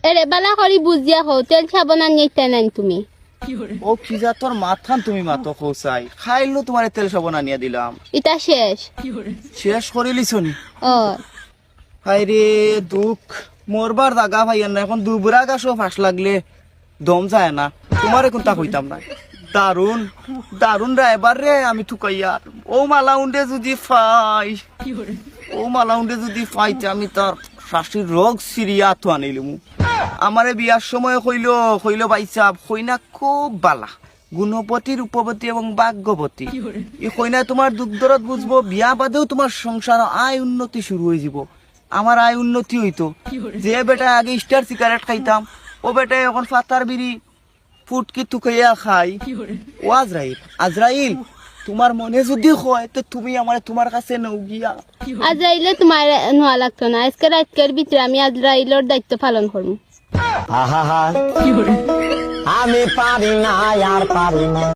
এরে বালা করি বুঝিয়া হো তেল সাবান আনিতে নাই তুমি ও কি যা তোর মাথান তুমি মাতো খোসাই খাইলো তোমার তেল সাবান আনিয়া দিলাম এটা শেষ শেষ করিলিছনি ও হাই রে দুঃখ মরবার জাগা ভাইয়া না এখন দুবরা গাছও ফাঁস লাগলে দম যায় না তোমারে কোনটা কইতাম না দারুন দারুন রে এবার রে আমি ঠুকাইয়ার ও মালা উন্ডে যদি ফাই ও মালা উন্ডে যদি ফাইতে আমি তার শাশির রোগ সিরিয়া তো আনিলমু আমারে বিয়ার সময় কইল বাইসাব কইনা খুব বালা গুণপতি রূপবতী এবং ভাগ্যবতী এই কইনা তোমার দুঃখ দরদ বুঝবো বিয়া বাদেও তোমার সংসার আয় উন্নতি শুরু হয়ে যাব আমার আয় উন্নতি হইতো যে বেটা আগে স্টার সিগারেট খাইতাম ও বেটা এখন ফাতার বিড়ি ফুটকি তুকাইয়া খাই ও আজরাইল আজরাইল তোমার মনে যদি হয় তো তুমি আমার তোমার কাছে নৌ গিয়া আজরাইলে তোমার নোয়া লাগতো না আজকে রাতকের ভিতরে আমি আজরাইলের দায়িত্ব পালন করবো আহা আমি পারি না আর পারি না